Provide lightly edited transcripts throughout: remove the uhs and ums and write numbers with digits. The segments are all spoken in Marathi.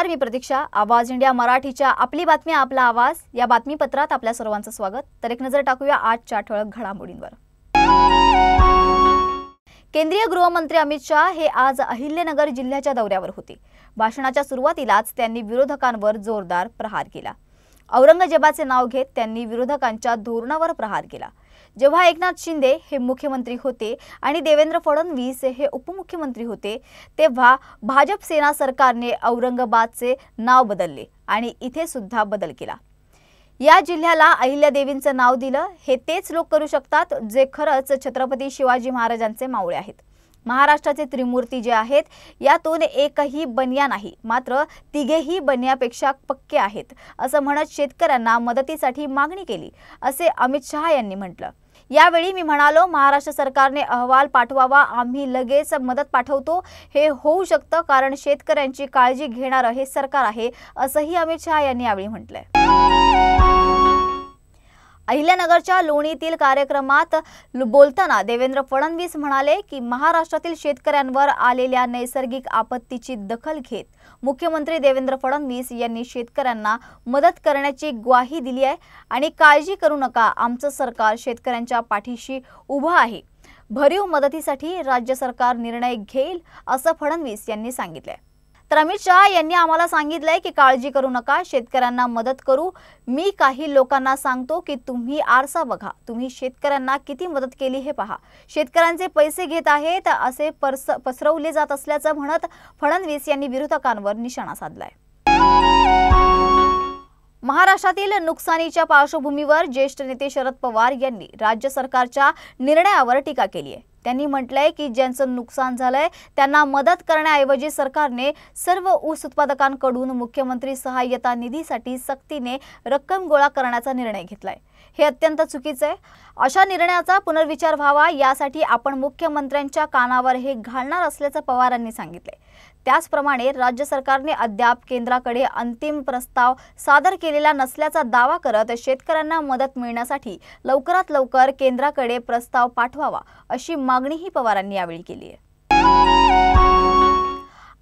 नमस्कार, मी प्रतीक्षा. आवाज इंडिया मराठीच्या आपली बातमी आपला आवाज या बातमीपत्रात आपल्या सर्वांचं स्वागत. तर एक नजर टाकूया आजच्या ठळक घडामोडींवर. केंद्रीय गृहमंत्री अमित शाह हे आज अहिल्यानगर जिल्ह्याच्या दौऱ्यावर होते. भाषणाच्या सुरुवातीलाच त्यांनी विरोधकांवर जोरदार प्रहार केला. औरंगजेबाचे नाव घेत त्यांनी विरोधकांच्या धोरणावर प्रहार केला. जेव्हा एकनाथ शिंदे हे मुख्यमंत्री होते आणि देवेंद्र फडणवीस हे उपमुख्यमंत्री होते, तेव्हा भाजप सेना सरकारने औरंगाबादचे नाव बदलले आणि इथे सुद्धा बदल केला. या जिल्ह्याला अहिल्यादेवींचं नाव दिलं. हे तेच लोक करू शकतात जे खरंच छत्रपती शिवाजी महाराजांचे मावळे आहेत. महाराष्ट्राचे त्रिमूर्ती जे आहेत, यातून एकही बनिया नाही, मात्र तिघेही बनियापेक्षा पक्के आहेत असं म्हणत शेतकऱ्यांना मदतीसाठी मागणी केली, असे अमित शहा यांनी म्हटलं. यावेळी मी म्हणालो, महाराष्ट्र सरकारने अहवाल पाठवावा, आम्ही लगेच मदत पाठवतो. हे होऊ शकतं कारण शेतकऱ्यांची काळजी घेणारं हे सरकार आहे, असंही अमित शहा यांनी यावेळी म्हटलंय. अहिल्यानगरच्या लोणीतील कार्यक्रमात बोलताना देवेंद्र फडणवीस म्हणाले की महाराष्ट्रातील शेतकऱ्यांवर आलेल्या नैसर्गिक आपत्तीची दखल घेत मुख्यमंत्री देवेंद्र फडणवीस यांनी शेतकऱ्यांना मदत करण्याची ग्वाही दिली आहे आणि काळजी करू नका, आमचं सरकार शेतकऱ्यांच्या पाठीशी उभं आहे. भरीव मदतीसाठी राज्य सरकार निर्णय घेईल असं फडणवीस यांनी सांगितलंय. तर अमित शहा यांनी आम्हाला सांगितलंय की काळजी करू नका, शेतकऱ्यांना मदत करू. मी काही लोकांना सांगतो की तुम्ही आरसा बघा, तुम्ही शेतकऱ्यांना किती मदत केली हे पहा. शेतकऱ्यांचे पैसे घेत आहेत असे पसरवले जात असल्याचं म्हणत फडणवीस यांनी विरोधकांवर निशाणा साधलाय. महाराष्ट्रातील नुकसानीच्या पार्श्वभूमीवर ज्येष्ठ नेते शरद पवार यांनी राज्य सरकारच्या निर्णयावर टीका केली आहे. त्यांनी म्हटलंय की ज्यांचं नुकसान झालंय त्यांना मदत करण्याऐवजी सरकारने सर्व ऊस उत्पादकांकडून मुख्यमंत्री सहाय्यता निधीसाठी सक्तीने रक्कम गोळा करण्याचा निर्णय घेतलाय. हे अत्यंत चुकीचं आहे. अशा निर्णयाचा पुनर्विचार व्हावा, यासाठी आपण मुख्यमंत्र्यांच्या कानावर हे घालणार असल्याचं पवारांनी सांगितलंय. त्याचप्रमाणे राज्य सरकारने अद्याप केंद्राकडे अंतिम प्रस्ताव सादर केलेला नसल्याचा दावा करत शेतकऱ्यांना मदत मिळण्यासाठी लवकरात लवकर केंद्राकडे प्रस्ताव पाठवावा, अशी मागणीही पवारांनी यावेळी केली आहे.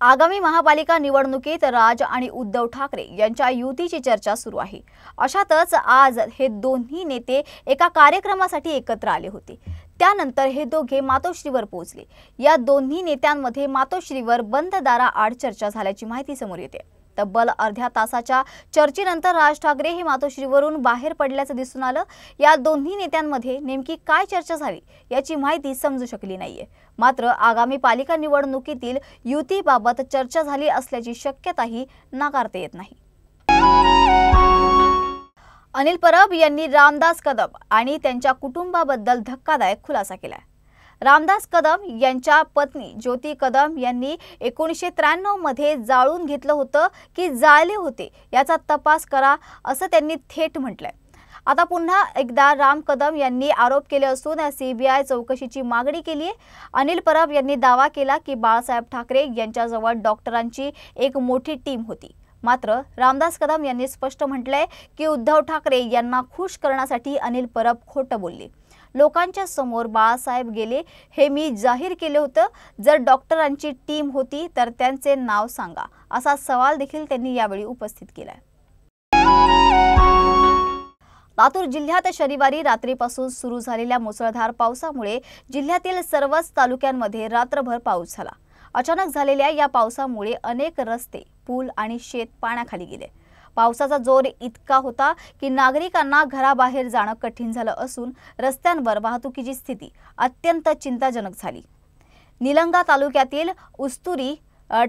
आगामी महापालिका निवडणुकीत राज आणि उद्धव ठाकरे यांच्या युतीची चर्चा सुरू आहे. अशातच आज हे दोन्ही नेते एका कार्यक्रमासाठी एकत्र आले होते. त्यानंतर हे दोघे मातोश्रीवर पोहोचले. या दोन्ही नेत्यांमध्ये मातोश्रीवर बंद दाराआड चर्चा झाल्याची माहिती समोर येते. तब्बल अर्ध्या तासाच्या चर्चेनंतर राज ठाकरे हे मातोश्रीवरून बाहेर पडल्याचं दिसून आलं. या दोन्ही नेत्यांमध्ये नेमकी काय चर्चा झाली याची माहिती समजू शकली नाहीये. मात्र आगामी पालिका निवडणुकीतील युतीबाबत चर्चा झाली असल्याची शक्यताही नाकारता येत नाही. अनिल परब यांनी रामदास कदम आणि त्यांच्या कुटुंबाबद्दल धक्कादायक खुलासा केलाय. रामदास कदम यांच्या पत्नी ज्योती कदम यांनी 1993 मध्ये जाळून घेतलं होतं की जाळले होते याचा तपास करा, असं त्यांनी थेट म्हटलंय. आता पुन्हा एकदा राम कदम यांनी आरोप केले असून सीबीआय चौकशीची मागणी केली आहे. अनिल परब यांनी दावा केला की बाळासाहेब ठाकरे यांच्याजवळ डॉक्टरांची एक मोठी टीम होती. मात्र रामदास कदम यांनी स्पष्ट म्हटलंय की उद्धव ठाकरे यांना खुश करण्यासाठी अनिल परब खोटं बोलले. लोकांच्या समोर बाळासाहेब गेले हे मी जाहीर केले होतं. जर डॉक्टरांची टीम होती तर त्यांचे नाव सांगा, असा सवाल देखील त्यांनी यावेळी उपस्थित केलाय. लातूर जिल्ह्यात शनिवारी रात्रीपासून सुरू झालेल्या मुसळधार पावसामुळे जिल्ह्यातील सर्वच तालुक्यांमध्ये रात्रभर पाऊस झाला. अचानक झालेल्या या पावसामुळे अनेक रस्ते, पूल आणि शेत पाण्याखाली गेले. पावसाचा जोर इतका होता की नागरिकांना घराबाहेर जाणं कठीण झालं असून रस्त्यांवर वाहतुकीची स्थिती अत्यंत चिंताजनक झाली. निलंगा तालुक्यातील उस्तुरी,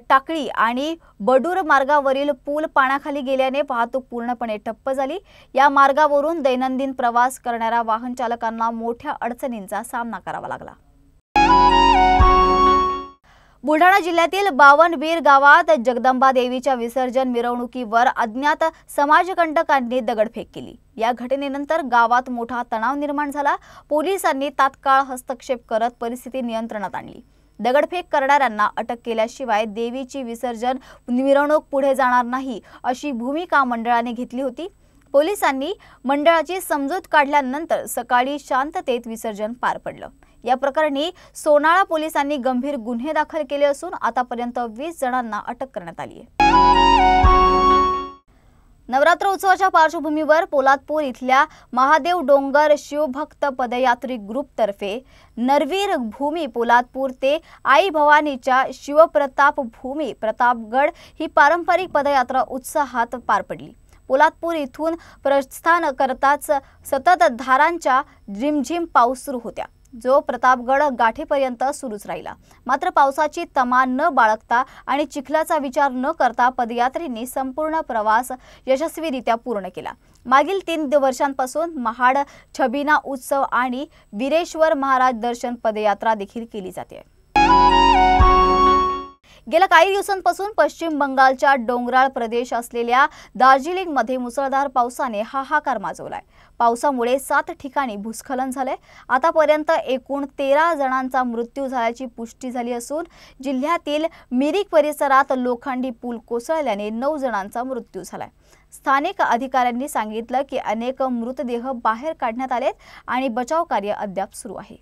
टाकळी आणि बडूर मार्गावरील पूल पाण्याखाली गेल्याने वाहतूक पूर्णपणे ठप्प झाली. या मार्गावरून दैनंदिन प्रवास करणाऱ्या वाहन चालकांना मोठ्या अडचणींचा सामना करावा लागला. बुलढाणा जिल्ह्यातील बावनबीर गावात जगदंबा देवीच्या विसर्जन मिरवणुकीवर अज्ञात समाजकंटकांनी दगडफेक केली. या घटनेनंतर गावात मोठा तणाव निर्माण झाला. पोलिसांनी तात्काळ हस्तक्षेप करत परिस्थिती नियंत्रणात आणली. दगडफेक करणाऱ्यांना अटक केल्याशिवाय देवीची विसर्जन मिरवणूक पुढे जाणार नाही, अशी भूमिका मंडळाने घेतली होती. पोलिसांनी मंडळाची समजूत काढल्यानंतर सकाळी शांततेत विसर्जन पार पडलं. या प्रकरणी सोनाळा पोलिसांनी गंभीर गुन्हे दाखल केले असून आतापर्यंत 20 जणांना अटक करण्यात आली आहे. नवरात्र उत्सवाच्या पार्श्वभूमीवर पोलादपूर इथल्या महादेव डोंगर शिवभक्त पदयात्री ग्रुप तर्फे नरवीर भूमी पोलादपूर ते आई भवानीच्या शिवप्रताप भूमी प्रतापगड ही पारंपरिक पदयात्रा उत्साहात पार पडली। पोलादपूर इथून प्रस्थान करताच सततधारांच्या झिमझिम पाऊस सुरू होत्या, जो प्रतापगड गाठेपर्यंत सुरूच राहिला। मात्र पावसाची तमा न बाळगता आणि चिखलाचा विचार न करता पदयात्रींनी संपूर्ण प्रवास यशस्वीरित्या पूर्ण केला। मागील 3 वर्षांपासून महाड छबिना उत्सव आणि वीरेश्वर महाराज दर्शन पदयात्रा देखील केली जाते। गेल्या काही दिवसांपासून पश्चिम बंगालच्या डोंगराळ प्रदेश असलेल्या दार्जिलिंगमध्ये मुसळधार पावसाने हाहाकार माजवलाय। पावसामुळे 7 ठिकाणी भूस्खलन झाले। आतापर्यंत एकूण 13 जणांचा मृत्यू झाल्याची पुष्टी झाली असून जिल्ह्यातील मिरिक परिसरात लोखंडी पूल कोसळल्याने 9 जणांचा मृत्यू झालाय। स्थानिक अधिकाऱ्यांनी सांगितलं की अनेक मृतदेह बाहेर काढण्यात आलेत आणि बचाव कार्य अद्याप सुरू आहे।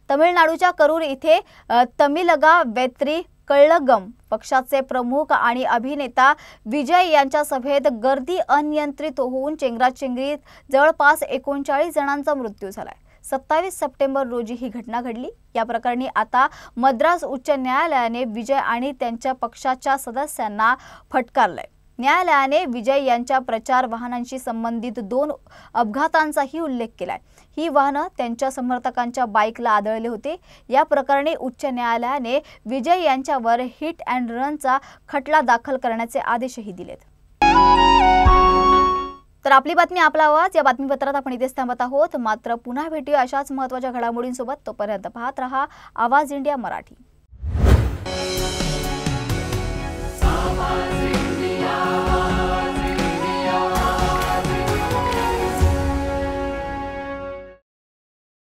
तमिळनाडूच्या करूर इथे तमिलगा वेत्री कळगम पक्षाचे प्रमुख आणि अभिनेता विजय यांच्या सभेत गर्दी अनियंत्रित होऊन चेंगराचेंगरीत जवळपास 39 जणांचा मृत्यू झालाय। 27 सप्टेंबर रोजी ही घटना घडली। या प्रकरणी आता मद्रास उच्च न्यायालयाने विजय आणि त्यांच्या पक्षाच्या सदस्यांना फटकारलंय। न्यायालयाने विजय यांच्या प्रचार वाहनांशी संबंधित 2 अपघातांचाही उल्लेख केलाय। ही वाहनं त्यांच्या समर्थकांच्या बाईकला आदळले होते। या प्रकरणी उच्च न्यायालयाने विजय यांच्यावर हिट अँड रनचा खटला दाखल करण्याचे आदेशही दिलेत। तर आपली बातमी आपला आवाज या बातमीपत्रात आपण इथेच थांबत आहोत। मात्र पुन्हा भेटूया अशाच महत्त्वाच्या घडामोडींसोबत। तोपर्यंत पाहत रहा आवाज इंडिया मराठी।